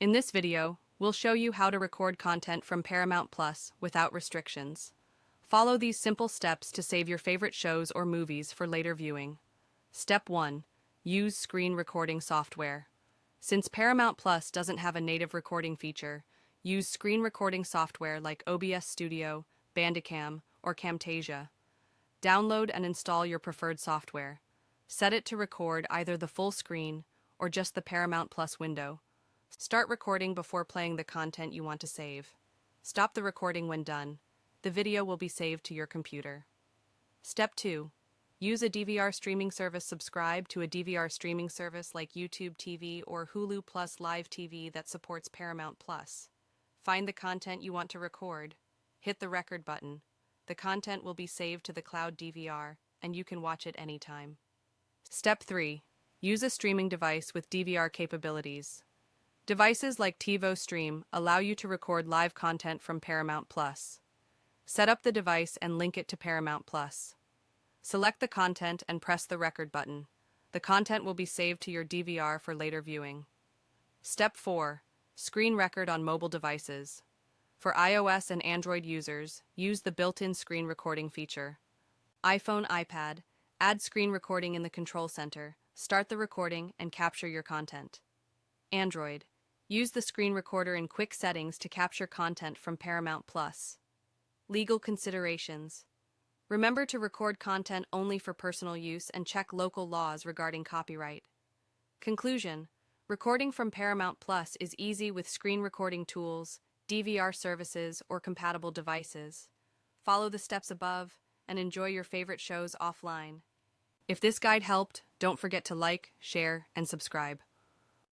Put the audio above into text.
In this video, we'll show you how to record content from Paramount Plus without restrictions. Follow these simple steps to save your favorite shows or movies for later viewing. Step 1. Use screen recording software. Since Paramount Plus doesn't have a native recording feature, use screen recording software like OBS Studio, Bandicam, or Camtasia. Download and install your preferred software. Set it to record either the full screen or just the Paramount Plus window. Start recording before playing the content you want to save. Stop the recording when done. The video will be saved to your computer. Step 2. Use a DVR streaming service. Subscribe to a DVR streaming service like YouTube TV or Hulu Plus Live TV that supports Paramount Plus. Find the content you want to record. Hit the record button. The content will be saved to the cloud DVR, and you can watch it anytime. Step 3. Use a streaming device with DVR capabilities. Devices like TiVo Stream allow you to record live content from Paramount Plus. Set up the device and link it to Paramount Plus. Select the content and press the record button. The content will be saved to your DVR for later viewing. Step 4. Screen record on mobile devices. For iOS and Android users, use the built-in screen recording feature. iPhone, iPad, add screen recording in the control center, start the recording, and capture your content. Android, use the screen recorder in quick settings to capture content from Paramount Plus. Legal considerations. Remember to record content only for personal use and check local laws regarding copyright. Conclusion. Recording from Paramount Plus is easy with screen recording tools, DVR services, or compatible devices. Follow the steps above and enjoy your favorite shows offline. If this guide helped, don't forget to like, share, and subscribe.